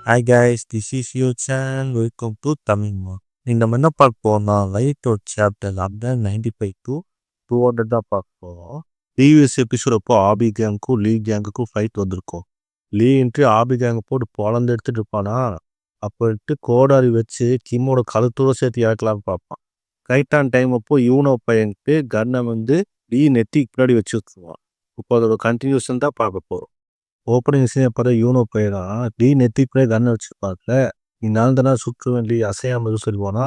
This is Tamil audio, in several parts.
Hi guys, this is Yu Chan. Welcome to Tamil Mod. நீங்க நம்ம என்ன பார்க்க போறோம்னா லைட் அவுட் சாப்டர் அப்தான் 95 to 200 தான் பார்க்க போறோம். ப்ரீவியஸ் எபிசோட் அப்போ ஆபி கேங்குக்கும் லீ கேங்குக்கும் ஃபைட் வந்திருக்கும். லீன்ட்டு ஆபி கேங்க போட்டு பொழந்து எடுத்துட்டு இருப்பானா, அப்போட்டு கோடாரி வச்சு கிம்மோட கழுத்தோட சேர்த்து இறக்கலாம்னு பார்ப்பான். கரெக்டான டைம் அப்போ யூனோ பையன்ட்டு கன்னை வந்து லீ நெத்திக்கு பின்னாடி வச்சு வச்சுருவான். இப்போ அதோட கண்டினியூஷன் தான் பார்க்க போகிறோம். ஓப்பனிங் சீனை பார்த்தா யூனோ பையன் லீ நெத்திக்குள்ளே கன் வச்சுருப்பாங்கல்ல, நீ நான் தானே சுற்றுவேன் லீ அசையாமல் சொல்லுவானா,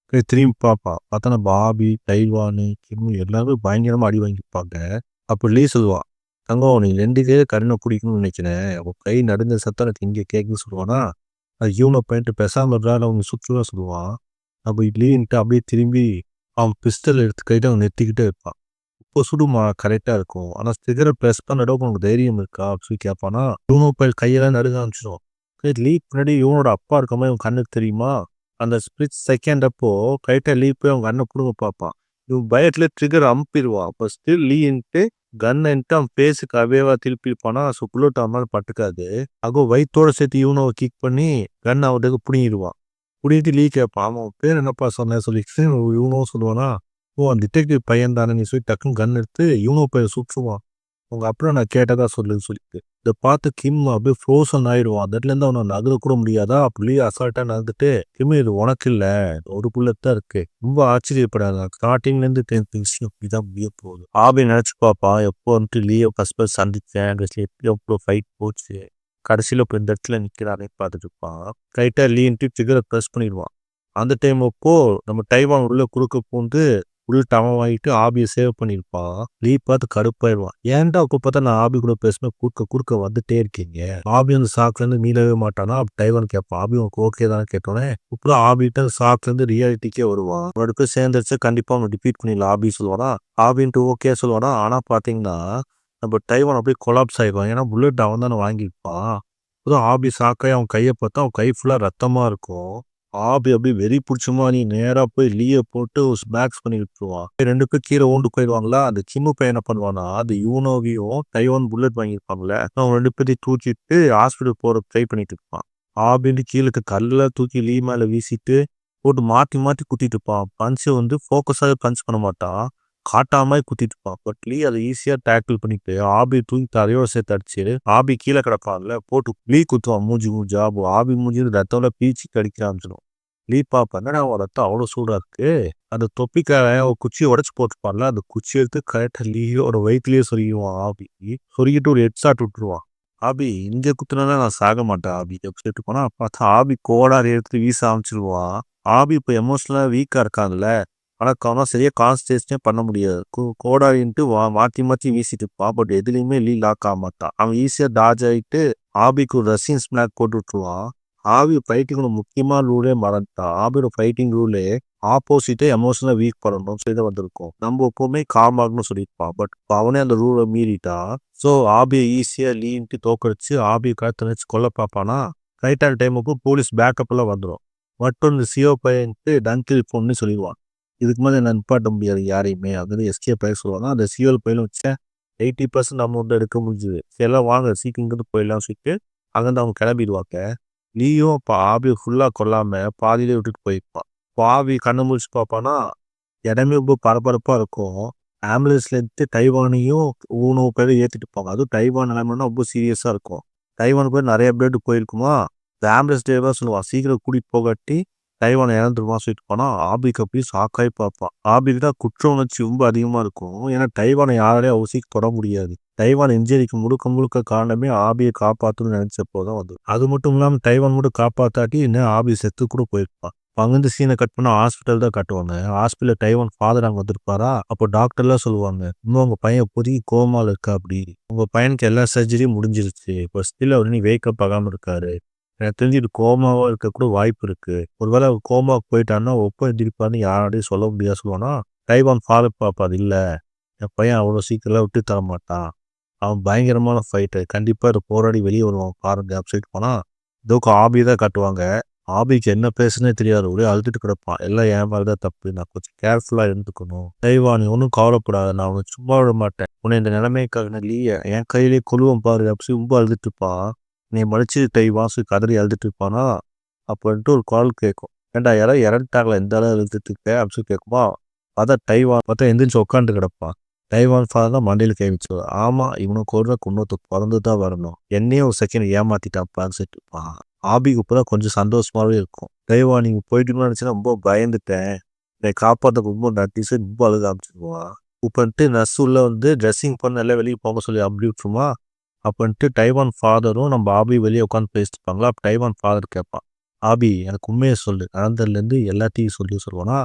போய் திரும்பி பார்ப்பான். பார்த்தோன்னா பாபி, தைவானு, கிம்மு எல்லாருமே பயங்கரமாக அடி வாங்கியிருப்பாங்க. அப்போ லீ சொல்லுவான், தங்கம் நீ 2 கையில கண்ணை பிடிக்கணும்னு நினைக்கிறேன், உன் கை நடுங்க சத்தம் எனக்கு இங்கே கேட்குன்னு சொல்லுவானா, அது யூனோ பையன்ட்டு பெசாமல் இருந்தாலும் அவங்க சுற்றுலாம் சொல்லுவான். அப்போ லீன்ட்டு அப்படியே திரும்பி அவன் பிஸ்டல் எடுத்து கைட்டு அவன் நெத்திக்கிட்டே இருப்பான். இப்போ சுடுமா கரெக்டாக இருக்கும், ஆனால் ஸ்டிக்கரை ப்ரெஸ் பண்ண உனக்கு தைரியம் இருக்கா அப்படின்னு சொல்லி கேட்பானா, யூனோ பையல் கையெல்லாம் நடுங்க ஆரம்பிச்சிடும். லீக் பின்னாடி இவனோட அப்பா இருக்க மாதிரி இவன் கண்ணுக்கு தெரியுமா, அந்த ஸ்பிளிட் செகண்ட் அப்போ கைட்டா லீ போய் அவன் கண்ணை பிடுங்க பார்ப்பான். இவன் பயத்துல ட்ரிகர் அம்பிடுவான். அப்போ ஸ்டில் லீன்ட்டு கன்னுன்ட்டு அவன் பேஸுக்கு அவேவா திருப்பிப்பானா, ஸோ புல்லட் அவன் மேலே பட்டுக்காது. அகோ வயிற்றோட சேர்த்து யூனோவை கிக் பண்ணி கன் அவனுக்கு பிடிங்கிடுவான். பிடிங்கிட்டு லீ கேட்பான், அவன் பேர் என்னப்பா சொன்னேன் சொல்லிட்டு யூனோ சொல்லுவானா, ஓ அந்த டிடெக்டிவ் பையன் தானே நீ சொல்லி டக்குன்னு கன் எடுத்து யூனோ பையன் சுற்றுவான். உங்க அப்புறம் நான் கேட்டதா சொல்லுன்னு சொல்லிட்டு இதை பார்த்து கிம் அப்படியே ஃப்ரோசன் ஆயிடுவான். அந்த இடத்துல இருந்து அவனை நகர கூட முடியாதா. அப்படியே அசால்ட்டா நடந்துட்டு, கிம் இது உனக்கு இல்ல, ஒரு புல்லட் தான் இருக்கு, ரொம்ப ஆச்சரியப்படாத, ஸ்டார்டிங்ல இருந்து 10 விஷயம் இப்படிதான் முடிய போகுது ஆபி நினைச்சு பாப்பா. எப்போ வந்துட்டு லீயோ ஃபர்ஸ்ட் சந்திச்சேன், எவ்வளோ ஃபைட் போச்சு, கடைசியில இப்போ இந்த இடத்துல நிக்கிறானே பார்த்துட்டு இருப்பான். கைட்டா லீன்ட்டு ட்ரிகரை ப்ரெஸ் பண்ணிடுவான். அந்த டைம் அப்போ நம்ம டைவான் உள்ள குறுக்க பூந்து உள்ள டவன் வாங்கிட்டு ஆபியை சேவ் பண்ணியிருப்பான். லீ பார்த்து கடுப்பாயிடுவான். ஏன்டா அப்போ பார்த்தா நான் ஆபி கூட பேசுவேன் குறுக்க குறுக்க வந்துட்டே இருக்கீங்க. ஆபி அந்த சாக்குல இருந்து மீளவே மாட்டானா. டைவன் கேட்பான், ஆபி உனக்கு ஓகே தானே கேட்டோன்னே, இப்பதான் ஆபிட்ட சாக்குல இருந்து ரியாலிட்டிக்கே வருவான். அவனோட பேர் சேர்ந்துருச்சு, கண்டிப்பா அவனை டிபீட் பண்ணிடலாம் ஆபி சொல்லுவானா. ஆபின்ட்டு ஓகே சொல்லுவானா. ஆனா பாத்தீங்கன்னா நம்ம டைவான் அப்படியே கொலாப்ஸ் ஆயிடுவான். ஏன்னா புல்லட் அவன் தானே வாங்கியிருப்பான். இப்போதான் ஆபி சாக்காய் அவன் கையை பார்த்தா அவன் கை ஃபுல்லா ரத்தமா இருக்கும். ஆபி அப்படியே வெறி பிடிச்ச மாதிரி நேரா போய் லீயை போட்டு ஸ்மாக்ஸ் பண்ணி விட்டுருவான். 2 பேர் கீழே ஊண்டு போயிடுவாங்களா. அந்த கிம்மு பையன் என்ன பண்ணுவானா, அது யூனோவையும் தைவான் புல்லட் வாங்கியிருப்பாங்கல்ல, அவங்க 2 பேரையும் தூக்கிட்டு ஹாஸ்பிட்டல் போற ட்ரை பண்ணிட்டு இருப்பான். ஆபின்னு கீழே கல்லெல்லாம் தூக்கி லீ மேல வீசிட்டு போட்டு மாத்தி மாத்தி குத்திட்டு இருப்பான். பஞ்சை வந்து ஃபோக்கஸாக பஞ்ச் பண்ண மாட்டான், காட்டாம குத்திட்டு இருப்பான். பட் லீ அதை ஈஸியா டேக்கிள் பண்ணிட்டு ஆபி தூக்கி தரையோட சேர்த்து அடிச்சு ஆபி கீழே கிடப்பான்ல போட்டு லீ குத்துவான் மூஞ்சி மூஞ்சா. ஆபி மூஞ்சி ரத்தம்ல பீச்சு கடிக்க ஆரம்பிச்சிடும். லீ பாப்பா, என்னடா உன் ரத்தம் அவ்வளோ சூடா இருக்கு. அந்த தொப்பிக்காரன் ஒரு குச்சியை உடச்சு போட்டுப்பான்ல, அந்த குச்சி எடுத்து கரெக்டா லீயோட வயிற்றுலயே சொருகிடுவான். ஆபி சொருகிட்டு ஒரு ஹெட் ஷாட் விட்டுருவான். ஆபி இங்க குத்துனா நான் சாக மாட்டேன் ஆபி சொல்லிட்டு போனா, பார்த்தா ஆபி கோடாரி எடுத்து வீச ஆரம்பிச்சிருவான். ஆபி இப்போ எமோஷனலா வீக்கா இருக்கான்ல, ஆனா அவனா சரியா கான்சன்ட்ரேஷனே பண்ண முடியாது. கோடாரின்ட்டு மாத்தி மாத்தி வீசிட்டு இருப்பான். பட் எதுலையுமே லீ லாக் ஆக மாட்டான். அவன் ஈஸியா டாஜ் ஆகிட்டு ஆபிக்கு ஒரு ரஷ்யன் ஸ்மாக் போட்டு விட்டுருவான். ஆபி ஃபைட்டிங்கோட முக்கியமான ரூலே மறந்துட்டான். ஆபியோட ஃபைட்டிங் ரூலே ஆப்போசிட்டே எமோஷனலா வீக் பண்ணணும் சொல்லி வந்திருக்கும். நம்ம எப்பவுமே காம் ஆகணும்னு சொல்லியிருப்பான். பட் அவனே அந்த ரூலை மீறிட்டான். ஸோ ஆபியை ஈஸியா லீன்ட்டு தோக்கடிச்சு ஆபியை கழுத்தை நினைச்சு கொல்ல பார்ப்பானா. கரெக்டான டைமுக்கு போலீஸ் பேக்கப் எல்லாம் வந்துடும். மட்டும் இந்த சிஓ பையன்ட்டு டங்கில் ஃபோன்னு சொல்லிடுவான். இதுக்கு மேலே என்ன நிப்பாட்ட முடியாது யாரையுமே அப்படின்னு எஸ்கே பையன் சொல்லுவாங்க. அந்த சிஓல் பையனும் வச்சேன் 80% அமௌண்ட் எடுக்க முடிஞ்சுது, சரி எல்லாம் வாங்க சீக்கிரம் இங்கிருந்து போயிடலாம் சொல்லிட்டு அங்கேருந்து அவங்க கிளம்பிடுவாங்க. லீயும் இப்போ ஆபியை ஃபுல்லாக கொல்லாம பாதியிலே விட்டுட்டு போயிருப்பான். இப்போ ஆபி கண்ணு முழிச்சு பார்ப்பானா, இடமே ரொம்ப பரபரப்பாக இருக்கும். ஆம்புலன்ஸ்லேருந்து டைவானையும் ஊனோ பேரை ஏற்றிட்டு போவாங்க. அதுவும் டைவான் நிலைமைனா ரொம்ப சீரியஸாக இருக்கும். டைவான் பேர் நிறைய பேர்ட்டு போயிருக்குமா. இந்த ஆம்புலன்ஸ் டிரைவர் சொல்லுவான், சீக்கிரம் கூட்டிகிட்டு போகாட்டி டைவானை இறந்துருவான் சொல்லிட்டு போனால் ஆபிக்கு அப்படியே ஷாக்காகி பார்ப்பான். ஆபிக்கு தான் குற்ற உணர்ச்சி ரொம்ப அதிகமாக இருக்கும். ஏன்னா டைவானை யாராலையும் அவசியம் தொட முடியாது. டைவான் இன்ஜரிக்கு முழுக்க முழுக்க காரணமே ஆபியை காப்பாற்றணும்னு நினைச்சப்போ தான் வந்து. அது மட்டும் இல்லாமல் டைவான் மட்டும் காப்பாற்றாட்டி இன்னும் ஆபி செத்து கூட போயிருப்பான். அங்கேருந்து சீனை கட் பண்ண ஹாஸ்பிட்டல் தான் கட்டுவாங்க. ஹாஸ்பிட்டல் டைவான் ஃபாதர் அங்கே வந்திருப்பாரா. அப்போ டாக்டர்லாம் சொல்லுவாங்க, இன்னும் உங்க பையன் இப்போதைக்கு கோமால இருக்கா, அப்படி உங்க பையனுக்கு எல்லா சர்ஜரியும் முடிஞ்சிருச்சு, இப்போ ஸ்டில் அவர் நீ வேக்கப் ஆகாம இருக்காரு, எனக்கு தெரிஞ்சு இது கோமாவா இருக்க கூட வாய்ப்பு இருக்கு, ஒருவேளை அவர் கோமாவுக்கு போயிட்டான்னா ஒப்ப எந்திரிப்பான்னு யாராலையும் சொல்ல முடியாது சொல்லுவானா. டைவான் ஃபாதர் பாப்பா, அது இல்லை, என் பையன் அவ்வளோ சீக்கிரம் விட்டு தர மாட்டான், அவன் பயங்கரமான ஃபைட்டர், கண்டிப்பாக இதை போராடி வெளியே வருவான் பாருங்க அப்படின்னு போனால் இதோக்கு ஆபி தான் காட்டுவாங்க. ஆபிக்கு என்ன பேசுனே தெரியாது, ஒரே அழுதுட்டு கிடப்பான். எல்லாம் என் மேலதான் தப்பு, நான் கொஞ்சம் கேர்ஃபுல்லா இருந்துக்கணும். தெய்வா நீ ஒன்றும் கவலைப்படாத, நான் உனக்கு சும்மா விட மாட்டேன், உன்னை இந்த நிலைமைக்காக லீய என் கையிலே கொள்ளுவன் பாரு அப்படி ரொம்ப அழுதுட்டு இருப்பான். நீ மடிச்சு டைவான் கதறி எழுதிட்டு இருப்பானா. அப்படின்ட்டு ஒரு கால் கேட்கும். ஏன்டா யாராவது இறந்துட்டாங்களா எந்த அளவு எழுதிட்டு இருக்க அப்படின்னு சொல்லி கேட்குமா. அதான் டைவான் பார்த்தா எந்திரிச்சு உட்காந்து கிடப்பான். டைவான் ஃபாதர் தான் மண்டையில் கை வச்சுருவார். ஆமாம் இவனுக்கு ஒரு இன்னொருத்தர் பிறந்து தான் வரணும். என்னையும் ஒரு செகண்ட் ஏமாத்திட்டாப்பான்னு சொல்லிட்டு இருப்பான். ஆபிக்கு இப்போ தான் கொஞ்சம் சந்தோஷமாகவே இருக்கும். டைவான் நீங்கள் போயிட்டுன்னு நினச்சினா ரொம்ப பயந்துட்டேன். என்னை காப்பாற்ற ரொம்ப நட்டி சொல்லி ரொம்ப அழுக ஆரம்பிச்சிருவான். இப்போன்ட்டு நர்ஸ் உள்ள வந்து ட்ரெஸ்ஸிங் பண்ண எல்லாம் வெளியே போக சொல்லி அப்படி விட்டுருமா. அப்படின்ட்டு டைவான் ஃபாதரும் நம்ம ஆபி வெளியே உட்காந்து பேசிட்டு இருப்பாங்களா. அப்போ டைவான் ஃபாதர் கேட்பான். ஆபி எனக்கு உண்மையை சொல்லு, நடந்ததுலேருந்து எல்லாத்தையும் சொல்லுவானா.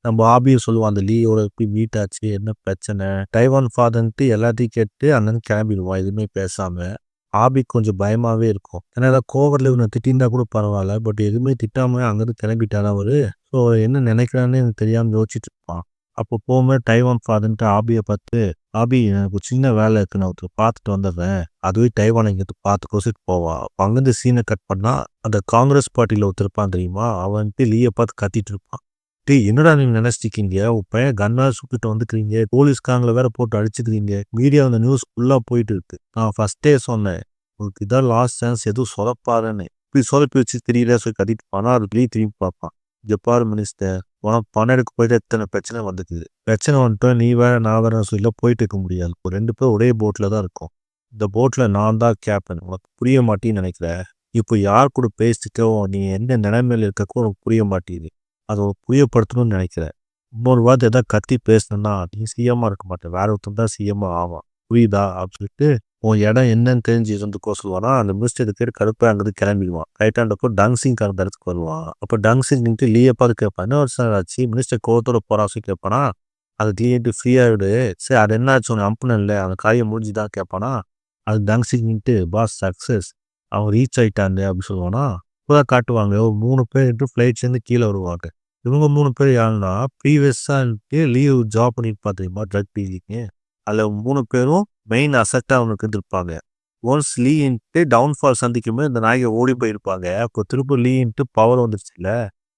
நம்ம ஆபியும் சொல்லுவான் அந்த லீயோட எப்படி மீட் ஆச்சு, என்ன பிரச்சனை. டைவான் ஃபாதர்ன்ட்டு எல்லாத்தையும் கேட்டு அண்ணன் கிளம்பிடுவான் எதுவுமே பேசாம. ஆபிக்கு கொஞ்சம் பயமாவே இருக்கும். ஏன்னா ஏதாவது கோவரில் இவனை திட்டிருந்தா கூட பரவாயில்ல, பட் எதுவுமே திட்டாம அங்கேருந்து கிளம்பிட்டாரா அவரு. ஸோ என்ன நினைக்கிறான்னு எனக்கு தெரியாமல் யோசிச்சுட்டு இருப்பான். அப்போ போகும்போது டைவான் ஃபாதர்ன்ட்டு ஆபியை பார்த்து, ஆபி எனக்கு ஒரு சின்ன வேலை இருக்கு, நான் ஒருத்தர் பார்த்துட்டு வந்துடுறேன். அதுவே டைவான் இங்கிட்டு பார்த்து கொசிட்டு போவா. அங்கேருந்து சீனை கட் பண்ணா அந்த காங்கிரஸ் பார்ட்டியில் ஒருத்தருப்பான் தெரியுமா, அவன்ட்டு லீயை பார்த்து கத்திட்டு இருப்பான். டேய் என்னடா நீங்க நினைச்சிருக்கீங்க, உன் பையன் கன்னா சுட்டுட்டு வந்துக்கிறீங்க, போலீஸ்காரங்களை வேற போட்டு அடிச்சுக்கிறீங்க, மீடியா அந்த நியூஸ் ஃபுல்லா போயிட்டு இருக்கு. நான் ஃபர்ஸ்டே சொன்னேன் உங்களுக்கு இதான் லாஸ்ட் சான்ஸ், எதுவும் சொதப்பாருன்னு. இப்படி சொதப்பி வச்சு தெரியல சொல்லி கத்திட்டு போனா அது திரும்பி பார்ப்பான். ஜப்பார் மினிஸ்டர் உனக்கு பணம் எடுக்க போயிட்டு எத்தனை பிரச்சனை வந்துக்குது. பிரச்சனை வந்துட்டோம் நீ வேற நான் வேற சொல்ல போயிட்டு இருக்க முடியாது. இப்போ 2 பேரும் ஒரே போட்ல தான் இருக்கும். இந்த போட்ல நான் தான் கேப்டன். உனக்கு புரிய மாட்டேன்னு நினைக்கிற. இப்போ யார் கூட பேசிட்டோ நீ என்ன நிலைமையில இருக்கோ உனக்கு புரிய மாட்டேங்குது. அதை புரியப்படுத்தணும்னு நினைக்கிறேன். இன்னொரு வார்த்தை ஏதாவது கத்தி பேசினா நீ சிஎம்மா இருக்க மாட்டேன், வேற ஒருத்தன் தான் சிஎம்மா ஆவான், புரியுதா அப்படின்னு சொல்லிட்டு உன் இடம் என்னன்னு தெரிஞ்சு இருந்துக்கோ சொல்லுவானா. அந்த மினிஸ்டர் பேர் கருப்பா அங்கிருந்து கிளம்பிடுவான். ரைட்டாண்டப்போ டங்சிங் அந்த இடத்துக்கு வருவான். அப்போ டங்சிங் நின்று லீயை பார்த்து கேட்பான், என்ன வருஷம் ஆச்சு மினிஸ்டர் கோவத்தோட போறா சொல்லி கேட்பானா. அது லீட்டு ஃப்ரீயா விடு, சரி அது என்ன ஆச்சு உனக்கு அம்புன இல்லை அந்த காரியம் முடிஞ்சுதான் கேட்பானா. அது டங்சிங் நின்று பாஸ் சக்சஸ் அவன் ரீச் ஆயிட்டாங்க அப்படின்னு சொல்லுவானா. இப்போதான் காட்டுவாங்க ஒரு 3 பேர் ஃப்ளைட்லேருந்து கீழே வருவாங்க. இவங்க 3 பேர் யாருன்னா ப்ரீவியஸாக லீவ் ஜாப் பண்ணியிருப்பா தெரியுமா ட்ரக் டீலிங்கு. அதில் 3 பேரும் மெயின் அசட்டாக அவனுக்கு இருந்திருப்பாங்க. ஒன்ஸ் லீன்ட்டு டவுன்ஃபால் சந்திக்கும்போது இந்த நாய்க்கு ஓடி போயிருப்பாங்க. அப்போ திரும்ப லீன்ட்டு பவர் வந்துருச்சு இல்லை.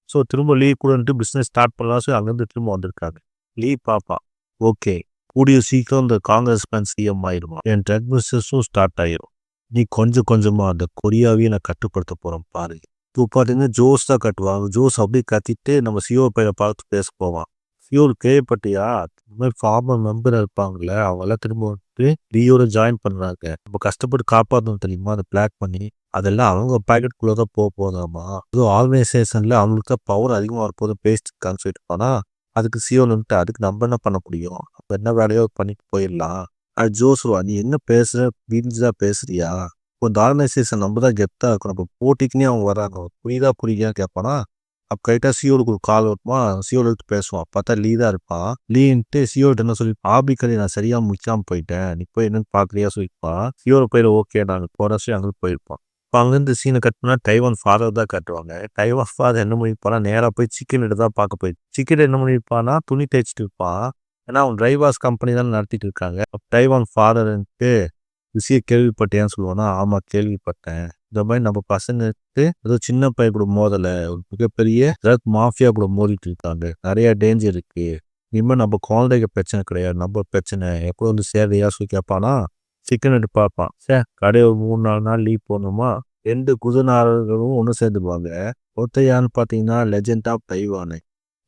ஸோ திரும்ப லீவ் கூடன்ட்டு பிஸ்னஸ் ஸ்டார்ட் பண்ணலாம் சொல்லி அங்கேருந்து திரும்ப வந்திருக்காங்க. லீவ் பாப்பா ஓகே கூடிய சீக்கிரம் இந்த காங்கிரஸ் மேன் சிஎம் ஆயிடுவான், என் ட்ரக் பிஸ்னஸும் ஸ்டார்ட் ஆயிரும். நீ கொஞ்சம் கொஞ்சமாக அந்த கொரியாவையும் நான் கட்டுப்படுத்த போகிறேன் பாரு. இப்போ பார்த்தீங்கன்னா ஜோஸ் தான் கட்டுவாங்க. ஜோஸ் அப்படியே கத்திட்டு நம்ம சிஓ பையனை பார்த்து பேச போவான். சிஓ கேள்விப்பட்டியா இந்த மாதிரி ஃபார்மர் மெம்பர் இருப்பாங்கல்ல அவங்கெல்லாம் திரும்ப வந்துட்டு லியோட ஜாயின் பண்ணுறாங்க. நம்ம கஷ்டப்பட்டு காப்பாற்றணும் தெரியுமா அதை பிளாக் பண்ணி. அதெல்லாம் அவங்க பேக்கெட்டுக்குள்ளே தான் போதாமா. அதுவும் ஆர்கனைசேஷனில் அவங்களுக்கு தான் பவர் அதிகமாக வரப்போதும் பேசிட்டு சொல்லிட்டு போனா. அதுக்கு சிஓன்னுட்டு அதுக்கு நம்ம என்ன பண்ண முடியும், அப்போ என்ன வேலையோ பண்ணிட்டு போயிடலாம். அது ஜோசுவா நீ என்ன பேசுற வீழ்ந்துதான் பேசுறியா. இப்போ இந்த ஆர்கனைசேஷன் நம்ம தான் கெத்தாக இருக்கும், நம்ம போட்டிக்குன்னே அவங்க வராங்க, புரியுதான்னு கேட்பானா. அப்போ கரெக்டாக சிஓலுக்கு ஒரு கால் வருமா. சிஓல எடுத்து பேசுவான். பார்த்தா லீ தான் இருப்பான். லீன்ட்டு சிஓட்டு என்ன சொல்லி ஆபிக்கதை நான் சரியாக முடிக்காமல் போயிட்டேன், நீ போய் என்னன்னு பார்க்குறியா சொல்லியிருப்பான். சிஓல போயிட ஓகே நாங்கள் போகிற சொல்லி அங்கே போயிருப்பான். இப்போ அங்கேருந்து சீனை கட் பண்ணால் டைவான் ஃபாதர் தான் கட்டுவாங்க. டைவான் ஃபாதர் என்ன பண்ணியிருப்பானா நேராக போய் சிக்கன் எடுத்து தான் பார்க்க போயிடுச்சு. சிக்கன் என்ன பண்ணியிருப்பானா துணி தேய்ச்சிட்டு இருப்பான். ஏன்னா அவன் டிரைவர்ஸ் கம்பெனி தான் நடத்திட்டு இருக்காங்க. டைவான் ஃபாதர்ன்ட்டு விஷயம் கேள்விப்பட்டேன்னு சொல்லுவானா. ஆமாம் கேள்விப்பட்டேன், இந்த மாதிரி நம்ம பசங்களுக்கு ஏதோ சின்ன பையன் கூட மோதலை ஒரு மிகப்பெரிய ட்ரக் மாஃபியா கூட மோதிட்டு இருக்காங்க, நிறைய டேஞ்சர் இருக்கு, இனிமேல் நம்ம குழந்தைங்க பிரச்சனை கிடையாது நம்ம பிரச்சனை, எப்போ வந்து சேரையா சொல்லி கேட்பானா. சிக்கன் எடுத்து பார்ப்பான். கடையை ஒரு 3-4 நாள் லீவ் போடணுமா. 2 குதிநாரர்களும் ஒன்று சேர்ந்துருவாங்க. ஒருத்தர் யாருன்னு பார்த்தீங்கன்னா லெஜெண்ட் ஆஃப் டைவானு,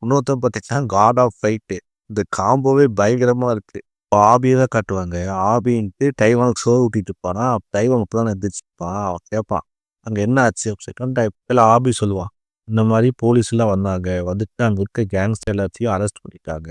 இன்னொருத்தர் பார்த்தீங்கன்னா காட் ஆஃப் ஃபைட்டு. இந்த காம்போவே பயங்கரமாக இருக்கு. ஆபியை தான் காட்டுவாங்க. ஆபின்ட்டு டைவானுக்கு சோறு ஊட்டிட்டு இருப்பானா. டைவான் இப்போ தான் எந்திரிச்சிருப்பான். அவன் கேட்பான் அங்கே என்ன ஆச்சு செகண்ட் டைம். ஆபி சொல்லுவான் இந்த மாதிரி போலீஸ்லாம் வந்தாங்க, வந்துட்டு அங்கே இருக்க கேங்ஸ்டர் எல்லாத்தையும் அரெஸ்ட் பண்ணிட்டாங்க,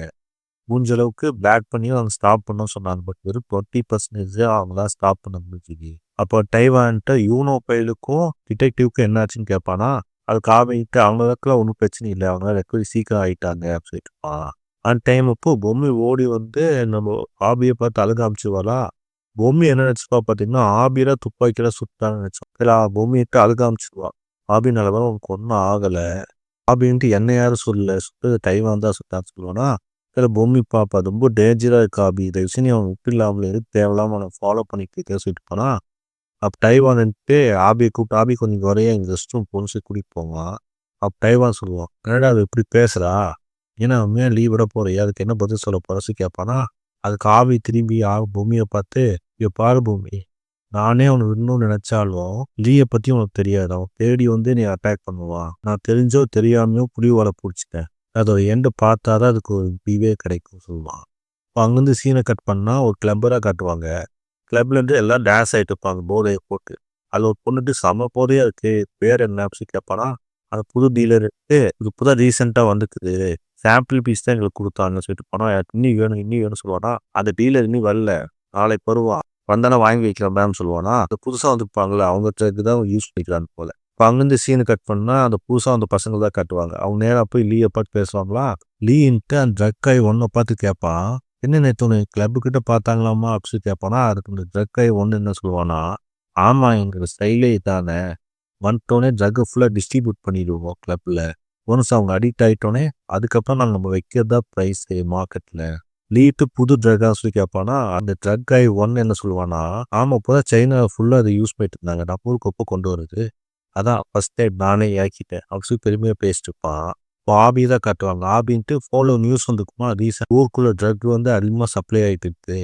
முடிஞ்ச அளவுக்கு பேக் பண்ணியும் அவங்க ஸ்டாப் பண்ணோம் சொன்னாங்க. பட் வெறும் 20% அவங்களாம் ஸ்டாப் பண்ண முடிஞ்சுது. அப்போ டைவான்ட்டு யூனோ பைலுக்கும் டிடெக்டிவ்க்கும் என்னாச்சுன்னு கேட்பானா. அதுக்கு ஆபிட்டு அவங்களுக்குலாம் ஒன்றும் பிரச்சனை இல்லை, அவங்க ரெக்கவரி சீக்கிரம் ஆகிட்டாங்க அப்படின்னு சொல்லிட்டு இருப்பான். அந்த டைம் அப்போ பொம்மி ஓடி வந்து நம்ம ஆபியை பார்த்து அழுக காமிச்சுவாளா. பொம்மி என்ன நினச்சிப்பா பார்த்தீங்கன்னா ஆபியில துப்பாக்கியில சுட்டான்னு நினச்சோம். இல்லை பொம்மிட்டு அழுக காமிச்சிடுவா. ஆபி நிலவரம் உனக்கு ஒன்றும் ஆகலை, ஆபின்ட்டு என்ன யாரும் சொல்லலை, சுட்டது டைவான் தான் சுட்டான்னு சொல்லுவானா. இல்லை பொம்மி பாப்பா ரொம்ப டேஞ்சராக இருக்கு ஆபி, இதை விஷயம் நீ அவன் விட்டு இல்லாமல் இருக்கு, தேவையில்லாமல் அவனை ஃபாலோ பண்ணிட்டு சொல்லிட்டு போனா. அப்போ டைவான்ட்டு ஆபியை கூப்பிட்டு ஆபி கொஞ்சம் குறைய எங்கள் ரெஸ்ட் ரூம் பொண்ணு கூட்டிகிட்டு போவான். அப்போ டைவான் சொல்லுவான் என்னடா அது இப்படி பேசுகிறா, ஏன்னா உண்மையாக லீவ் விட போறியா, அதுக்கு என்ன பதில் சொல்ல போறச்சு கேட்பானா. அதுக்கு ஆவி திரும்பி பொம்மியை பார்த்து இங்கே பாரு பொம்மி, நானே அவனை விடணும்னு நினைச்சாலும் லீயை பத்தி உனக்கு தெரியாது. அவன் தேடி வந்து நீ அட்டாக் பண்ணுவான். நான் தெரிஞ்சோ தெரியாமையோ புலி வலை பிடிச்சிட்டேன். அதோட எண்டு பார்த்தாதான் அதுக்கு ஒரு முடிவே கிடைக்கும் சொல்லுவான். இப்போ அங்கேருந்து சீனை கட் பண்ணா ஒரு கிளம்பராக காட்டுவாங்க. கிளப்ல இருந்து எல்லாம் டான்ஸ் ஆகிட்டு இருப்பாங்க போதையை போட்டு. அதில் ஒரு பொண்ணுட்டு செம போதையா இருக்கு. பேர் என்ன அப்படின்னு கேட்பானா, அந்த புது டீலர் இது இப்போதான் ரீசெண்டாக வந்துக்குது. சாம்பிள் பீஸ் தான் எங்களுக்கு கொடுத்தாங்கன்னு சொல்லிட்டு போனா, இன்னும் வேணும் இன்னும் வேணும்னு சொல்லுவானா. அந்த டீலர் இன்னும் வரல, நாளைக்கு வருவான், வந்தானே வாங்கி வைக்கலாம் மேம் சொல்லுவானா. அந்த புதுசாக வந்துருப்பாங்களே அவங்க ட்ரக்கு தான் யூஸ் பண்ணிக்கிறான்னு போல. இப்போ அங்கேருந்து சீனு கட் பண்ணா அந்த புதுசாக அந்த பசங்க தான் காட்டுவாங்க. அவங்க நேராக போய் லீயை பார்த்து பேசுவாங்களா. லீன்ட்டு அந்த ட்ரக் ஆகி ஒன்றை பார்த்து கேட்பான், என்ன நேற்று ஒன்று கிளப்பு கிட்ட பார்த்தாங்களாமா அப்படின்னு கேட்பானா. அதுக்கு இந்த ட்ரக் ஆகி ஒன்று என்ன சொல்லுவானா, ஆமா எங்கள் ஸ்டைலே தானே, வந்துட்டோன்னே ட்ரக்கை ஃபுல்லாக டிஸ்ட்ரிபியூட் பண்ணிடுவோம் கிளப்பில். ஒன்ஸ் அவங்க அடிக்ட் ஆகிட்டோன்னே அதுக்கப்புறம் நாங்கள் நம்ம வைக்கிறதா ப்ரைஸு மார்க்கெட்டில். லீட்டு புது ட்ரக்காக சொல்லி கேட்பானா. அந்த ட்ரக் ஆகி ஒன்று என்ன சொல்லுவானா, ஆமாம் இப்போ தான் சைனா ஃபுல்லாக அதை யூஸ் பண்ணிட்டு இருந்தாங்க, நம்ம ஊருக்கு ஒப்ப கொண்டு வருது, அதான் ஃபர்ஸ்ட் டைம் நானே இறக்கிட்டேன் அப்படின்னு சொல்லி பெருமையாக பேசிட்டு இருப்பான். இப்போ ஆபி தான் காட்டுவாங்க. ஆபின்ட்டு ஃபோனில் நியூஸ் வந்துக்குமா, ரீசெண்ட் ஊருக்குள்ள ட்ரக் வந்து அதிகமாக சப்ளை ஆகிட்டு இருக்கு,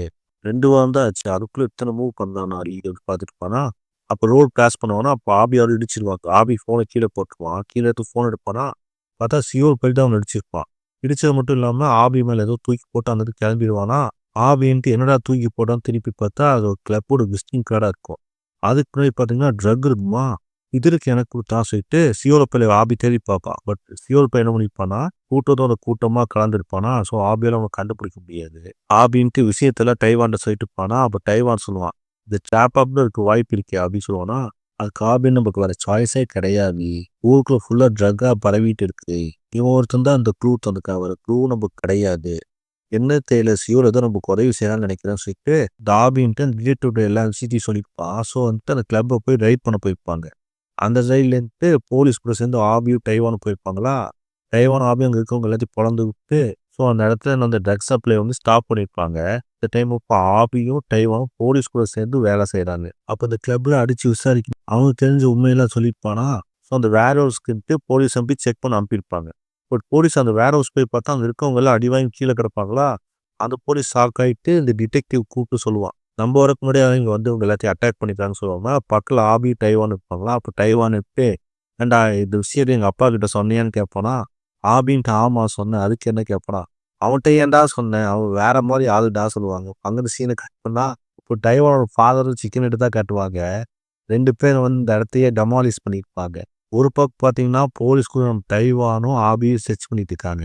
2 வாரம் தான் ஆச்சு, அதுக்குள்ளே இத்தனை மூவ் பண்ணானா லீடு பார்த்துட்டு இருப்பானா. அப்போ ரோட் கிராஸ் பண்ணுவானா. அப்போ ஆபி அவர் இடிச்சிருவாங்க. ஆபி ஃபோனை கீழே போட்டுருவான். கீழே எடுத்து ஃபோன் எடுப்பானா. பார்த்தா சியோர் போயிட்டு அவன் இடிச்சிருப்பான். இடிச்சது மட்டும் இல்லாமல் ஆபி மேலே ஏதோ தூக்கி போட்டு அந்த இடத்துக்கு கிளம்பிடுவானா. ஆபின்ட்டு என்னடா தூக்கி போட்டான்னு திருப்பி பார்த்தா அது ஒரு கிளப்போட விசிட்டிங் கார்டாக இருக்கும். அதுக்கு முன்னாடி பார்த்தீங்கன்னா ட்ரக் இருக்குமா, இதற்கு எனக்கு கொடுத்தான் சொல்லிட்டு சியோல பையில ஆபி தேடி பார்ப்பான். பட் சியோல் பை என்ன பண்ணிப்பானா, கூட்டத்தோட கூட்டமாக கலந்துருப்பானா. ஸோ ஆபியால் அவனை கண்டுபிடிக்க முடியாது. ஆபின்ட்டு விஷயத்தெல்லாம் டைவான்ட்ட சொல்லிட்டு இருப்பானா. அப்போ டைவான் சொல்லுவான், இந்த ட்ராப் அப்னு இருக்க வாய்ப்பு இருக்கே அப்படின்னு சொல்லுவானா. அதுக்கு ஆபின்னு நமக்கு வேற சாய்ஸே கிடையாது, ஊருக்குள்ள ஃபுல்லாக ட்ரக்காக பரவிட்டு இருக்கு, இவன் ஒருத்தன் தான் அந்த க்ளூ தந்துக்கான், வேற க்ளூ நமக்கு கிடையாது, என்ன தெரியல சியோல ஏதோ நமக்கு உதவி செய்யலாம்னு நினைக்கிறேன்னு சொல்லிட்டு டாபின்ட்டு ரிலேட்டிவ் எல்லா விஷயத்தையும் சொல்லியிருப்பான். ஸோ வந்துட்டு அந்த கிளப்பை போய் ரைட் பண்ண போயிருப்பாங்க. அந்த சைட்லேருந்து போலீஸ் கூட சேர்ந்து ஆபியும் டைவானும் போயிருப்பாங்களா. டைவான் ஆபியும் அங்கே இருக்கவங்க எல்லாத்தையும் பொழந்து விட்டு ஸோ அந்த இடத்துல அந்த ட்ரக் சப்ளை வந்து ஸ்டாப் பண்ணியிருப்பாங்க. இந்த டைம் இப்போ ஆபியும் டைவானும் போலீஸ் கூட சேர்ந்து வேலை செய்கிறாங்க. அப்போ இந்த கிளப்ல அடித்து விசாரிக்க அவங்க தெரிஞ்ச உண்மையெல்லாம் சொல்லியிருப்பானா. ஸோ அந்த வேர் ஹவுஸ்க்கு போலீஸ் அனுப்பி செக் பண்ண அனுப்பியிருப்பாங்க. பட் போலீஸ் அந்த வேர் ஹவுஸ் போய் பார்த்தா அங்கே இருக்கவங்க எல்லாம் அடி வாங்கி கீழே கிடப்பாங்களா. அந்த போலீஸ் ஷாக் ஆகிட்டு இந்த டிடெக்டிவ் கூப்பிட்டு சொல்லுவான், நம்ம வரக்கு முன்னாடி அவங்க வந்து இவங்க எல்லாத்தையும் அட்டாக் பண்ணிட்டாங்கன்னு சொல்லுவாங்க. பக்கத்தில் ஆபி டைவான் இருப்பாங்களா. அப்போ டைவான் எடுத்து, ஏன்டா இந்த விஷயத்தை எங்கள் அப்பா கிட்ட சொன்னியான்னு கேட்பானா. ஆபின்ட்டு ஆமா சொன்னேன், அதுக்கு என்ன கேட்பானா. அவன்கிட்ட ஏன்டா சொன்னேன், அவன் வேற மாதிரி ஆளுடா சொல்லுவாங்க. அங்கிருந்து சீனை கட் பண்ணா இப்போ டைவானோட ஃபாதரும் சிக்கன் எடுத்து தான் காட்டுவாங்க. 2 பேரும் வந்து இந்த இடத்தையே டெமாலிஷ் பண்ணியிருப்பாங்க. ஒரு பக்கம் பார்த்தீங்கன்னா போலீஸ் கூட நம்ம டைவானும் ஆபியும் சர்ச் பண்ணிட்டு இருக்காங்க.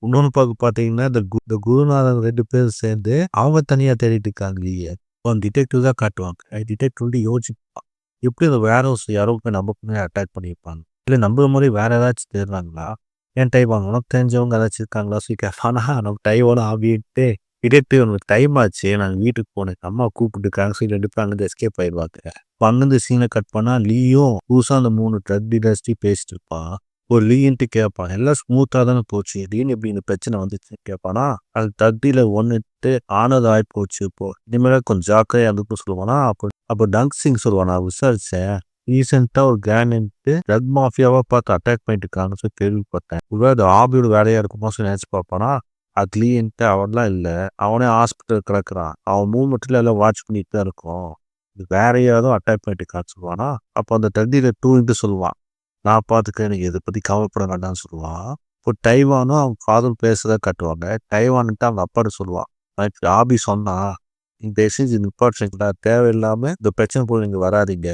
இன்னொன்று பக்கம் பார்த்தீங்கன்னா இந்த குருநாதன் 2 பேரும் சேர்ந்து அவங்க தனியாக தேடிட்டு இருக்காங்க இல்லையே. இப்போ டிடெக்டிவ் தான் காட்டுவாங்க. டிடெக்டிவ் வந்து யோசிப்பான், எப்படி அந்த வேர் ஹவுஸ் யாரோ போய் நம்ம முன்னாடி அட்டாக் பண்ணியிருப்பாங்க, இல்லை நம்புற மாதிரி வேற ஏதாச்சும் தேடுறாங்களா, ஏன் டைவான் உனக்கு தெரிஞ்சவங்க ஏதாச்சும் இருக்காங்களா சொல்லி கேட்பானா. நம்ம டைவானும் ஆபிட்டு டிடெக்டிவ் எனக்கு டைம் ஆச்சு நாங்கள் வீட்டுக்கு போனேன், அம்மா கூப்பிட்டுருக்காங்க சொல்லி 2 பேரும் அங்கேருந்து எஸ்கேப் ஆயிடுவாங்க. இப்போ அங்கேருந்து சீனை கட் பண்ணா லீயும் புதுசாக அந்த 3 ட்ரக் டீலர்ஸ்டையும் பேசிட்டு இருப்பான். ஒரு லீன்ட்டு கேட்பான், எல்லாம் ஸ்மூத்தாக தானே போச்சு, லீன் எப்படி இந்த பிரச்சனை வந்துச்சுன்னு கேட்பானா. அது ட்ரக் டீலர் ஒன்றுட்டு ஆனது ஆகி போச்சு, இப்போ இனிமேல் கொஞ்சம் ஜாக்கிரதையாக இருந்துட்டு சொல்லுவானா. அப்போ டங்க் சிங் சொல்லுவான், நான் விசாரிச்சேன், ரீசெண்டாக ஒரு கேங்ட்டு ட்ரக் மாஃபியாவாக பார்த்து அட்டாக் பண்ணிட்டு இருக்காங்கன்னு சொல்லி கேள்விப்பட்டேன், ஒருவேளை அது ஆபியோட வேலையாக இருக்குமா சொல்லி நினச்சி பார்ப்பானா. அது லீன்ட்டு அவன்லாம் இல்லை, அவனே ஹாஸ்பிட்டல் கிடக்குறான், அவன் மூவ்மெண்ட்டில் எல்லாம் வாட்ச் பண்ணிட்டு தான் இருக்கும், இது வேற யாரோ அட்டாக் பண்ணிட்டு இருக்கான்னு சொல்லுவானா. அப்போ அந்த ட்ரக் டீலர் டூன்ட்டு சொல்லுவான், நான் பார்த்துக்க எனக்கு இதை பற்றி கவலைப்பட வேண்டாம்னு சொல்லுவான். இப்போ டைவானும் அவங்க ஃபாதர் பேசுறத காட்டுவாங்க. டைவான்ட்டு அவங்க அப்பாட்ட சொல்லுவான், எனக்கு ஆபி சொன்னா, இந்த எசேஜ் நிப்பாட்டுறீங்களா, தேவையில்லாமல் இந்த பிரச்சனை போய் நீங்கள் வராதிங்க,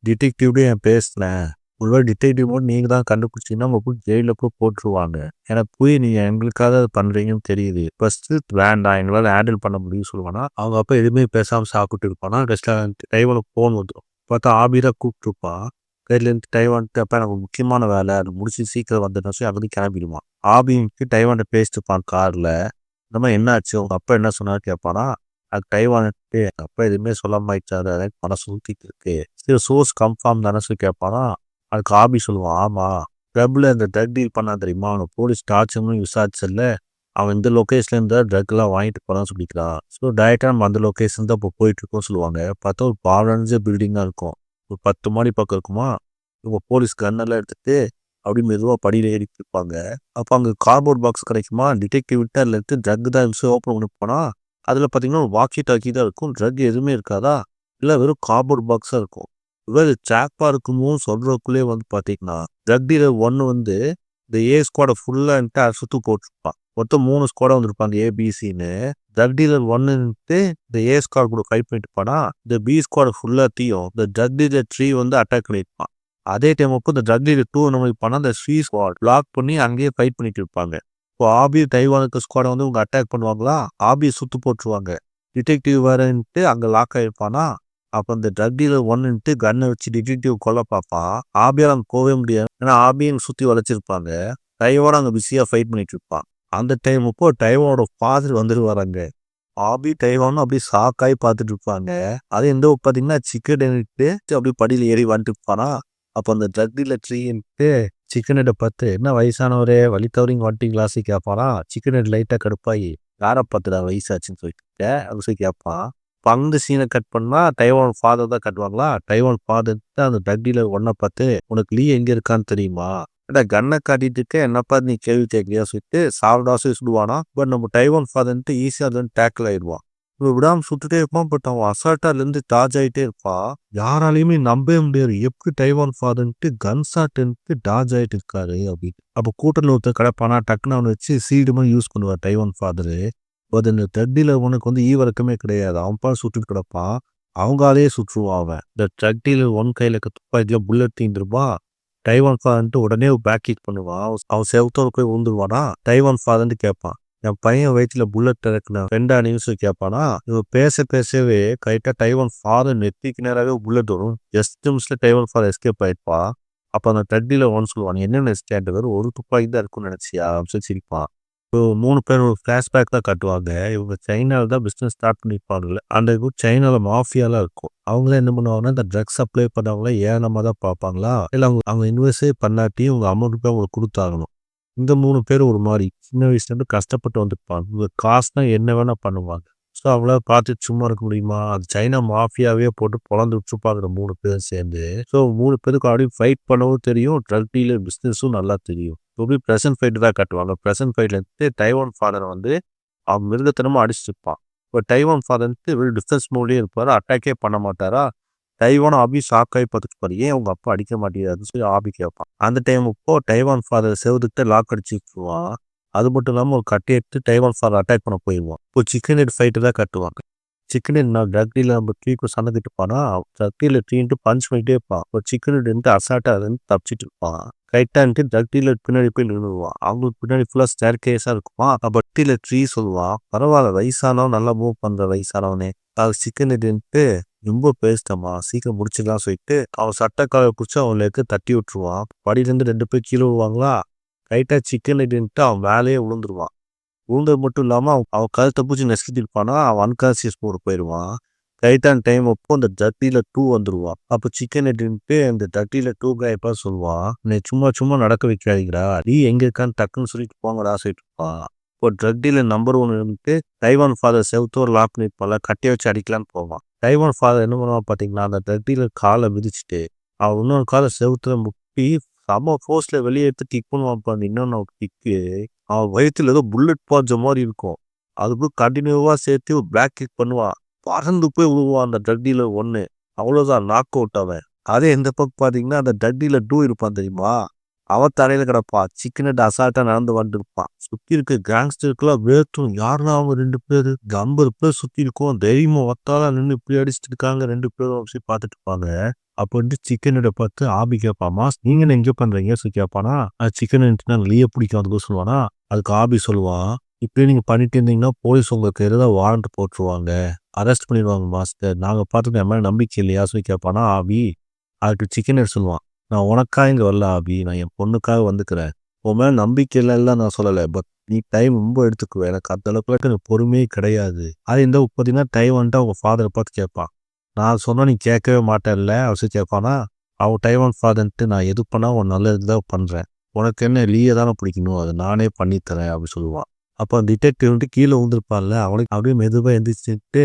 டிடெக்டிவ்டே என் பேசுனேன், ஒருவேளை டிடெக்டிவ் மட்டும் நீங்கள் தான் கண்டுபிடிச்சிங்கன்னா உங்கள் போய் ஜெயிலில் போய் போட்டுருவாங்க, எனக்கு போய் நீங்கள் எங்களுக்காக அது பண்ணுறீங்கன்னு தெரியுது, ஃபஸ்ட்டு வேண்டாம் எங்களால் ஹேண்டில் பண்ண முடியும்னு சொல்லுவானா. அவங்க அப்பா எதுவுமே பேசாமல் சாப்பிட்டு இருப்பானா. ரெஸ்டாரண்ட் டைவானுக்கு ஃபோன் வந்துடும். பார்த்தா ஆபிதான் கூப்பிட்டுருப்பான். கைட்லேருந்து டைவான்ட்டு அப்போ எனக்கு முக்கியமான வேலை அதை முடிச்சு சீக்கிரம் வந்துட்டேன் சொல்லி அங்கேருந்து கிளம்பிடுவான். ஆபிக்கு டைவான்ட்ட பேசிட்டு இருப்பான் காரில். இந்த மாதிரி என்னாச்சு உங்கள் அப்பா என்ன சொன்னார் கேட்பானா. அது டைவான்ட்டு எங்கள் அப்பா எதுவுமே சொல்லாமல் ஆயிடுச்சாரு, எனக்கு மனசு ஊற்றிட்டு இருக்கு, சரி சோர்ஸ் கன்ஃபார்ம் தானே சொல்லி கேட்பானா. அதுக்கு ஆபி சொல்லுவான், ஆமாம் கிளப்பில் இந்த ட்ரக் டீல் பண்ணா தெரியுமா, அவனை போலீஸ் டார்ச்சர்னு விசாரிச்சல, அவன் இந்த லொக்கேஷன்லேருந்து ட்ரக்லாம் வாங்கிட்டு போகிறான்னு சொல்லிக்கிறான். ஸோ டைரெக்டாக நம்ம அந்த லொக்கேஷன் தான் இப்போ போயிட்டுருக்கோம் சொல்லுவாங்க. பார்த்தா ஒரு பாலஞ்ச பில்டிங்காக இருக்கும், ஒரு 10 மாடி பக்கம் இருக்குமா. இவங்க போலீஸ் கன்னெல்லாம் எடுத்துட்டு அப்படி மெதுவாக படியில் ஏறிட்டு இருப்பாங்க. அப்போ அங்கே கார்போர்ட் பாக்ஸ் கிடைக்குமா. டிடெக்டிவ் விட்டு அதில் எடுத்து ட்ரக் தான் ஓப்பன் பண்ணி போனால் அதில் பார்த்தீங்கன்னா ஒரு வாக்கி டாக்கி தான் இருக்கும், ட்ரக் எதுவுமே இருக்காதா. இல்லை வெறும் கார்போர்ட் பாக்ஸாக இருக்கும். இவர் ட்ராப்பாக இருக்குமோ சொல்கிறக்குள்ளே வந்து பார்த்தீங்கன்னா ட்ரக் டீலர் ஒன்று வந்து இந்த ஏ ஸ்குவாடை ஃபுல்லாக சுற்று போட்டிருப்பான். மொத்தம் 3 ஸ்குவாடாக வந்திருப்பாங்க ஏபிசின்னு. ட்ரக் டீலர் ஒன்னுன்ட்டு இந்த ஏ ஸ்குவாட் கூட ஃபைட் பண்ணிட்டு இருப்பானா, இந்த பி ஸ்குவாட் ஃபுல்லாத்தையும் இந்த ட்ரக் டீலர் 3 வந்து அட்டாக் பண்ணியிருப்பான். அதே டைம் அப்போ இந்த ட்ரக் டீலர் 2 என்ன பண்ணிருப்பானா இந்த சி ஸ்குவாட் பிளாக் பண்ணி அங்கேயே ஃபைட் பண்ணிட்டு இருப்பாங்க. இப்போ ஆபி டைவானுக்கு ஸ்குவாடை வந்து இவங்க அட்டாக் பண்ணுவாங்களா, ஆபியை சுத்து போட்டுருவாங்க. டிடெக்டிவ் வேறன்ட்டு அங்கே லாக் ஆகிருப்பானா, அப்போ இந்த ட்ரக் டீலர் ஒன்னுன்ட்டு கன்னை வச்சு டிடெக்டிவ் கொல்ல பார்ப்பான். ஆபியால் அங்கே போகவே முடியாது, ஏன்னா ஆபியும் சுற்றி வளைச்சிருப்பாங்க. டைவோட அங்கே பிஸியாக ஃபைட் பண்ணிட்டு இருப்பான். அந்த டைம் அப்போ டைவானோட ஃபாதர் வந்துருவாங்க. ஆபி டைவானும் அப்படியே ஷாக்காகி பார்த்துட்டு இருப்பாங்க. அது எந்த பார்த்தீங்கன்னா சிக்கன் அப்படியே படியில் ஏறி வந்துட்டு இருப்பானா, அப்போ அந்த ட்ரக் டீலர் 3ன்ட்டு சிக்கன் ஹெட்டை பார்த்து என்ன வயசானவரே வழி தவறிங்க வந்துட்டீங்களாசி கேட்பானா. சிக்கன் ஹெட் லைட்டாக கடுப்பாகி யாரை பார்த்துடா வயசாச்சுன்னு சொல்லிட்டு அப்படி சொல்லி கேட்பான். இப்போ அந்த சீனை கட் பண்ணா டைவான் ஃபாதர் தான் கட்டுவாங்களா. டைவான் ஃபாதர் அந்த ட்ரக் டீலர் ஒன்றை பார்த்து உனக்கு லீ எங்கே இருக்கான்னு தெரியுமா, ஏடா கன்னை காட்டிட்டு இருக்க என்னப்பா நீ கேள்வி கேட்கலையா சொல்லிட்டு சாவடாசு சுடுவானா. பட் நம்ம டைவான் ஃபாதர்ன்ட்டு ஈஸியாக வந்து டேக்கிள் ஆயிடுவான். இவன் விடாமல் சுட்டுட்டே இருப்பான். பட் அவன் அசால்ட்டாலேருந்து டார்ஜ் ஆகிட்டே இருப்பான். யாராலையுமே நம்பவே முடியாது எப்படி டைவான் ஃபாதர்ன்ட்டு கன் ஷாட்டுன்ட்டு டார்ஜ் ஆகிட்டு இருக்காரு அப்படின்னு. அப்போ கூட்டத்தில் ஒருத்தர் கிடப்பானா, டக்குன்னு அவனை வச்சு சீடு மாதிரி யூஸ் பண்ணுவார் டைவான் ஃபாதரு. பட் இந்த ட்ரக் உனக்கு வந்து ஈவரக்கமே கிடையாது. அவன் பால் சுட்டுட்டு கிடப்பான். அவங்காலே சுற்றுவான் அவன். இந்த ட்ரக் டீலர் ஒன் கையில் துப்பாக்கியில் புல்லட் தீந்துருப்பான். டைவான் ஃபாதர்ன்ட்டு உடனே பேக் கிக் பண்ணுவான். அவன் செவத்தோட போய் விழுந்துருவானா. டைவான் ஃபாதர்ன்ட்டு கேட்பான், என் பையன் வயிற்றுல புல்லட் இறக்குன ஃப்ரெண்டா நியூஸ் கேட்பானா. இவன் பேசவே கரெக்டாக டைவான் ஃபாதர் நெத்திக்கு நேராகவே புல்லட் வரும். ஜஸ்ட் நிமிஷத்துல டைவான் ஃபாதர் எஸ்கேப் ஆயிடுப்பா. அப்போ அந்த ட்ரக்டியில் ஒன்று சொல்லுவான், என்னென்ன ஸ்டேண்ட் வேறு ஒரு துப்பாக்கி தான் இருக்குன்னு நினச்சியா அப்படின்னு சிரிப்பான். இப்போ 3 பேர் ஒரு ஃப்ளாஷ்பேக் தான் காட்டுவாங்க. இவங்க சைனாவில் தான் பிஸ்னஸ் ஸ்டார்ட் பண்ணியிருப்பாங்கல்ல, அந்த சைனாவில் மாஃபியாலாம் இருக்கும். அவங்களாம் என்ன பண்ணுவாங்கன்னா இந்த ட்ரக்ஸ் சப்ளை பண்ணவங்கள ஏனமாக தான் பார்ப்பாங்களா, இல்லை அவங்க இன்வெஸ்டே பண்ணாட்டி அவங்க அமௌண்ட் போய் அவங்களுக்கு கொடுத்தாகணும். இந்த 3 பேர் ஒரு மாதிரி சின்ன வயசுலேருந்து கஷ்டப்பட்டு வந்திருப்பாங்க. இவங்க காசுனா என்ன வேணா பண்ணுவாங்க. ஸோ அவங்கள பார்த்துட்டு சும்மா இருக்க முடியுமா, அது சைனா மாஃபியாவே போட்டு பொழந்து விட்டுருப்பாங்க 3 பேரும் சேர்ந்து. ஸோ 3 பேருக்கு அப்படியே ஃபைட் பண்ணவும் தெரியும், ட்ரக் டீலர் பிஸ்னஸும் நல்லா தெரியும். இப்போ ப்ரெசன்ட் ஃபைட்டு தான் காட்டுவாங்க. ப்ரெசன்ட் ஃபைட்லேருந்து டைவான் ஃபாதர் வந்து அவன் மிருகத்தனமாக அடிச்சுருப்பான். இப்போ டைவான் ஃபாதர்ன்ட்டு வெறும் டிஃபென்ஸ் மோட்லேயே இருப்பார், அட்டாக்கே பண்ண மாட்டாரா. டைவானும் ஆபி ஷாக்காகி பார்த்துட்டு ஏன் அவங்க அப்பா அடிக்க மாட்டேங்கிறாருன்னு சொல்லி ஆபி கேட்பான். அந்த டைம் இப்போ டைவான் ஃபாதர் செவத்துக்கிட்ட லாக் அடிச்சுக்குவான். அது மட்டும் இல்லாமல் ஒரு கட்டி எடுத்து டைவான் ஃபாதர் அட்டாக் பண்ண போயிடுவான். இப்போ சிக்கன் ஹெட் ஃபைட்டு தான் கட்டுவாங்க. சிக்கன் ஹெட் நான் ட்ரக் டீலர் நம்ம ட்ரீக்கு சண்டைக்கிட்டு போனா ட்ரக் டீலர் ட்ரீன்ட்டு பஞ்ச் பண்ணிட்டே இருப்பான். இப்போ சிக்கன் ஹெட் அசால்ட்டாக அதுன்னு தப்பிச்சிட்டு இருப்பான். கைட்டான்ட்டு ட்ரக் டீலர் பின்னாடி போய் நின்றுடுவான். அவங்களுக்கு பின்னாடி ஃபுல்லாக ஸ்டேர் கேஸாக இருக்குமா. அப்போ டீலர் ட்ரீ சொல்லுவான், பரவாயில்ல வயசானவன் நல்லா மூவ் பண்ணுற வயசானவனே, அது சிக்கன் ஹெட்ன்ட்டு ரொம்ப பேசிட்டம்மா சீக்கிரம் முடிச்சிடலாம் சொல்லிட்டு அவன் சட்டக்காலை பிடிச்சி அவங்களுக்கு தட்டி விட்டுருவான். படியிலேருந்து 2 பேர் கீழே விழுவாங்களா. ரைட்டாக சிக்கன் ஹெட்ன்ட்டு அவன் மேலேயே விழுந்துருவான். விழுந்தது மட்டும் இல்லாமல் அவன் கழுத்தை பூச்சி நெசுக்கிட்டு இருப்பானா, அவன் அன்கான்சியஸ் போட போயிடுவான். ரைட்டான டைம் அப்போ அந்த ட்ரக்டியில் 2 வந்துடுவான். அப்போ சிக்கன் ஹெட்ன்ட்டு அந்த ட்ரக்டியில் 2 எப்போ சொல்லுவான், நீ சும்மா நடக்க வைக்காதீங்கடா, நீ எங்கே இருக்கான்னு டக்குன்னு சொல்லிட்டு போங்கடா சொல்லிட்டு இருப்பான். இப்போ ட்ரக் டீலர் நம்பர் 1 இருந்துட்டு டைவான் ஃபாதர் செவத்தோர் லாக் பண்ணிருப்பான்ல, கட்டியை வச்சு அடிக்கலான்னு போவான். டைவான் ஃபாதர் என்ன பண்ணுவான் பார்த்தீங்கன்னா, அந்த ட்ரக் டீலர் காலை மிதிச்சுட்டு அவன் இன்னொரு காலை செவுத்துல முட்டி செம ஃபோர்ஸில் வெளியே எடுத்து கிக் பண்ணுவான். அந்த இன்னொன்று கிக்கு அவன் வயிற்றுல ஏதோ புல்லட் பாய்ஞ்ச மாதிரி இருக்கும். அதுக்கு கண்டினியூவாக சேர்த்து ஒரு பேக் கிக் பண்ணுவான். பறந்து போய் விழுவான் அந்த ட்ரக் டீலர் 1. அவ்வளோதான் நாக் அவுட் அவன். அதே எந்த பக்கம் பார்த்தீங்கன்னா அந்த ட்ரக் டீலர் 2 இருப்பான் தெரியுமா, அவன் தரையில கிடப்பான். சிக்கன் ஹெட் அசால்ட்டா நடந்து வந்துருப்பான். சுத்தி இருக்க கேங்ஸ்டருக்குலாம் வேர்த்தும், யாருன்னா அவங்க 2 பேரு 50 பேர் சுத்தி இருக்கும், தைரியமா ஒத்தால நின்று இப்படி அடிச்சுட்டு இருக்காங்க 2 பேரும் அப்படி பார்த்துட்டு இருப்பாங்க. அப்போ வந்து சிக்கன் ஹெட்டை பார்த்து ஆபி கேட்பாமா, நீங்க என்ன எங்க பண்றீங்க சொல்லி கேட்பானா. அது சிக்கன் ஹெட்னா லீய பிடிக்கும் அதுக்கு சொல்லுவானா. அதுக்கு ஆபி சொல்லுவான், இப்படியே நீங்க பண்ணிட்டு இருந்தீங்கன்னா போலீஸ் உங்களுக்கு எதாவது வாரண்ட் போட்டுருவாங்க, அரெஸ்ட் பண்ணிடுவாங்க மாஸ்டர், நாங்க பார்த்துட்டு என் மேலே நம்பிக்கை இல்லையா சொல்லி கேட்பானா ஆபி. அதுக்கு சிக்கன் ஹெட் சொல்லுவான், நான் உனக்காக இங்கே வரல ஆபி, நான் என் பொண்ணுக்காக வந்துக்கிறேன். உன் மேலே நம்பிக்கை இல்லைலாம் நான் சொல்லலை, பட் நீ டைம் ரொம்ப எடுத்துக்குவேன், எனக்கு அந்த அளவுக்கு எனக்கு பொறுமையே கிடையாது. அது இந்த பார்த்தீங்கன்னா டைம் வந்துட்டு அவங்க ஃபாதரை பார்த்து கேட்பான், நான் சொன்னால் நீ கேட்கவே மாட்டேன்ல அவசியம் கேட்பானா. அவன் டைவான் ஃபாதர்ன்ட்டு நான் எது பண்ணால் உன் நல்லது தான் பண்ணுறேன், உனக்கு என்ன லீயை தானே பிடிக்கணும், அதை நானே பண்ணித்தரேன் அப்படின்னு சொல்லுவான். அப்போ டிடெக்டிவ் வந்துட்டு கீழே விழுந்திருப்பான்ல, அவனுக்கு அப்படியே மெதுவாக எந்திரிச்சுட்டு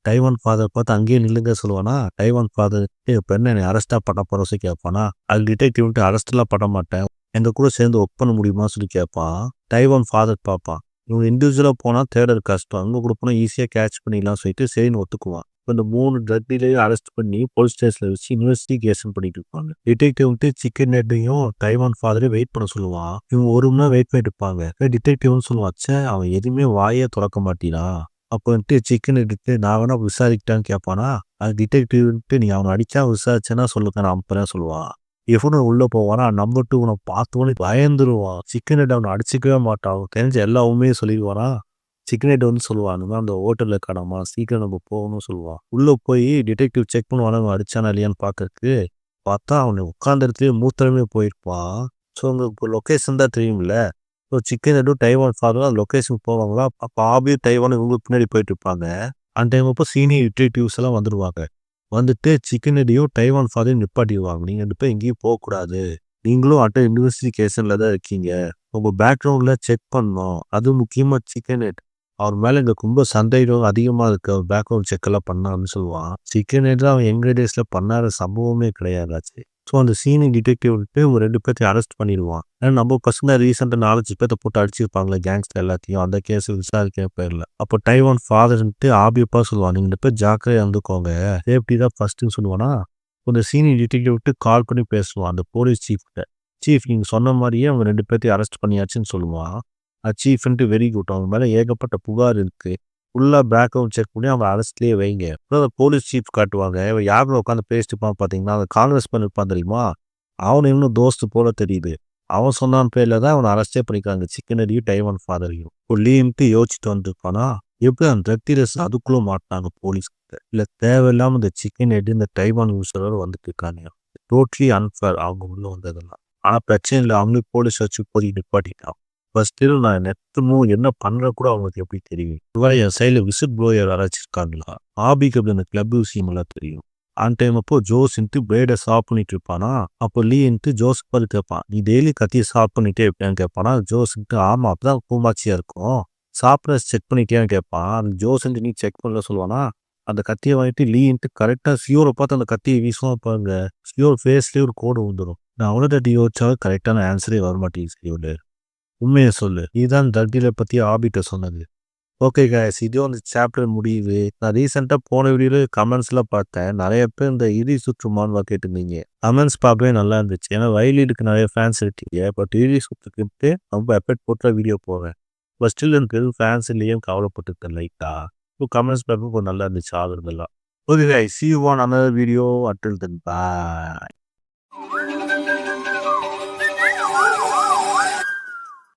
டைவான் ஃபாதர் பார்த்து அங்கேயே நில்லுங்க சொல்லுவானா. டைவான் ஃபாதர் இப்போ என்ன என்னை அரெஸ்ட்டாக பண்ண போகிறோம் கேட்பானா. அது டிடெக்டிவ் வந்துட்டு அரெஸ்ட்லாம் பண்ண மாட்டேன், எங்கள் கூட சேர்ந்து ஒர்க் பண்ண முடியுமா சொல்லி கேட்பான். டைவான் ஃபாதர் பார்ப்பான், இவங்க இண்டிவிஜுவலாக போனால் தேடுறது கஷ்டம், அங்கே கூட போனால் ஈஸியாக கேட்ச் பண்ணிடலாம் சொல்லிட்டு சரின்னு ஒத்துக்குவான். இந்த 3 ட்ரக் டீலரையும் அரெஸ்ட் பண்ணி போலீஸ் ஸ்டேஷன்ல வச்சு இன்வெஸ்டிகேஷன் பண்ணிட்டு இருப்பாங்க. டிடெக்டிவ் வந்துட்டு சிக்கன் ஹெட்டையும் டைவான் ஃபாதரையும் வெயிட் பண்ண சொல்லுவான். இவங்க 1 மணி நேரம் வெயிட் பண்ணிட்டு இருப்பாங்க. டிடெக்டிவ்னு சொல்லுவான், ச்சே அவன் எதுவுமே வாயே திறக்க மாட்டீனா. அப்போ வந்துட்டு சிக்கன் எடுத்து நான் வேணா விசாரிக்கிட்டான்னு கேட்பானா. அது டிடெக்டிவ் வந்துட்டு நீ அவனை அடிச்சா விசாரிச்சேன்னா சொல்லுங்க நான் அனுப்புறேன் சொல்லுவான். இவனும் உள்ள போவானா. நம்பர் 2 உன பார்த்தோன்னே பயந்துருவான். சிக்கன் ஹெட் அவனை அடிச்சிக்கவே மாட்டான். அவன் தெரிஞ்ச எல்லா உண்மையும் சொல்லிடுவானா. சிக்கன் ஹெட் வந்து சொல்லுவான், இந்த மாதிரி அந்த ஹோட்டல்ல இருக்கானாமா, சீக்கிரம் நம்ம போகணும்னு சொல்லுவான். உள்ள போய் டிடெக்டிவ் செக் பண்ணுவானா அவன் அடிச்சானா இல்லையான்னு பார்க்கறதுக்கு. பார்த்தா அவனை உட்கார்ந்த இடத்துலயே மூத்திரமே போயிருப்பான். ஸோ உங்களுக்கு லொக்கேஷன் தான் தெரியும்ல. ஸோ சிக்கன் ஹெட்டும் டைவான் ஃபாதரும் லொக்கேஷனுக்கு போவாங்களா. அப்போ ஆபியும் டைவானும் இவங்களுக்கு பின்னாடி போயிட்டு இருப்பாங்க. அந்த டைம் அப்போ சீனியர் டிடெக்டிவ்ஸ் எல்லாம் வந்துடுவாங்க. வந்துட்டு சிக்கன் ஹெட்டையும் டைவான் ஃபாதரையும் நிப்பாட்டிடுவாங்க. நீங்க 2 பேரும் எங்கேயும் போகக்கூடாது. நீங்களும் அட்ட இன்வெஸ்டிகேஷன்ல தான் இருக்கீங்க. உங்க பேக்ரவுண்ட்ல செக் பண்ணோம். அதுவும் முக்கியமா சிக்கன் ஹெட். அவர் மேல எங்களுக்கு ரொம்ப சந்தேகம் அதிகமா இருக்கு. அவர் பேக்ரவுண்ட் செக் எல்லாம் பண்ணான்னு சொல்லுவான். சிக்கன் ஹெட் அவன் யங் டேஸ்ல பண்ணாத சம்பவமே கிடையாதாச்சு. ஸோ அந்த சீனியர் டிடெக்டிவ் வந்துட்டு இவங்க 2 பேர்த்தையும் அரெஸ்ட் பண்ணிடுவான். ஏன்னா நம்ம பசங்க ரீசெண்டாக 4-5 பேர்த்த போட்டு அடிச்சிருப்பாங்களே கேங்ஸ்டர் எல்லாத்தையும். அந்த கேஸ் விசாரிக்க பேர்ல. அப்போ டைவான் ஃபாதர்ன்ட்டு ஆபியப்பா சொல்லுவான், நீங்க 2 பேர் ஜாக்கிரதையா இருந்துக்கோங்க. சேஃப்டி தான் ஃபர்ஸ்ட்னு சொல்லுவானா. அந்த சீனியர் டிடெக்டிவ் விட்டு கால் பண்ணி பேசுவான் அந்த போலீஸ் சீஃப் கிட்ட. சீஃப் நீங்க சொன்ன மாதிரியே அவங்க 2 பேர்த்தையும் அரெஸ்ட் பண்ணியாச்சுன்னு சொல்லுவான். சீஃப்ன்ட்டு வெரி குட். அவங்க மேல ஏகப்பட்ட புகார் இருக்கு. ஃபுல்லா பேக்ரவுண்ட் செக் பண்ணி அவங்க அரெஸ்ட்லயே வைங்க. அப்புறம் அந்த போலீஸ் சீஃப் காட்டுவாங்க. இவன் யாருன்னு உட்காந்து பேசிட்டு இருப்பான் பார்த்தீங்கன்னா, அந்த காங்கிரஸ்மேன் இருப்பான் தெரியுமா? அவன் இன்னும் தோஸ்து போல தெரியுது. அவன் சொன்னான் பேர்ல தான் அவனை அரெஸ்டே பண்ணிருக்காங்க. சிக்கன் ஹெட்டையும் டைவான் ஃபாதரையும். இப்போ லீன்ட்டு யோசிச்சுட்டு வந்துருப்பானா, எப்படி அந்த ட்ரக் டீலர்ஸ் அதுக்குள்ள மாட்டாங்க போலீஸ் கிட்ட. இல்ல தேவையில்லாம இந்த சிக்கன் ஹெட் இந்த டைவான் யூசரோட வந்துட்டு இருக்காங்க. டோட்டலி அன்ஃபேர் அவங்க உள்ள வந்ததெல்லாம். ஆனா பிரச்சனை இல்லை. அவங்களே போலீஸ் வச்சு இப்போதைக்கு நிப்பாட்டிட்டான். பட் ஸ்டில் நான் நெத்தமும் என்ன பண்ற கூட அவங்களுக்கு எப்படி தெரியும். ஒருவேளை என் சைடுல விசிட் ப்ளோயர் யாராச்சும் இருக்காங்களா. ஆபிக்கு அப்படி அந்த கிளப் விஷயம் எல்லாம் தெரியும். அந்த டைம் அப்போ ஜோஸ்ன்ட்டு பிளேடை சாப் பண்ணிட்டு இருப்பானா. அப்போ லீன்ட்டு ஜோஸ் பார்த்து கேட்பான், நீ டெய்லி கத்தியை சாப் பண்ணிட்டே இருப்பேன்னு கேட்பானா. ஜோஸ்ன்ட்டு ஆமா அப்பதான் கூமாச்சியா இருக்கும். சாப்பிட செக் பண்ணிட்டேன்னு கேட்பான். அந்த ஜோஸ்ன்ட்டு நீ செக் பண்ணல சொல்லுவானா. அந்த கத்தியை வாங்கிட்டு லீன்ட்டு கரெக்டா சியோரை பார்த்து அந்த கத்தியை வீசுவான் பாருங்க. சியோர் ஃபேஸ்லயே ஒரு கோடு வந்துடும். நான் அவ்வளோ தட்டி யோசிச்சாலும் கரெக்டான ஆன்சரே வரமாட்டேங்குது சியோல. உண்மையை சொல்லு. இதுதான் ட்ரக் டீலர் பத்தி ஆபிட்ட சொன்னது. ஓகே கைஸ், இதோ அந்த சாப்டர் முடியுது. நான் ரீசெண்டா போன வீடியோல கமெண்ட்ஸ்லாம் பார்த்தேன். நிறைய பேர் இந்த இடி சுற்றுமான்னு கேட்டிருந்தீங்க. கமெண்ட்ஸ் பார்க்கவே நல்லா இருந்துச்சு. ஏன்னா வயலீடுக்கு நிறைய ஃபேன்ஸ் இருக்கீங்க. பட் இடி சுற்றுக்கிட்டு ரொம்ப எஃபெக்ட் போட்டு வீடியோ போவேன். பட் ஸ்டில் எனக்கு எதுவும் ஃபேன்ஸ் இல்லையே கவலைப்பட்டுருக்கேன் லைட்டா. இப்போ கமெண்ட்ஸ் பார்க்க கொஞ்சம் நல்லா இருந்துச்சு ஆகுறதெல்லாம். Okay guys, see you on another video. Until then, bye.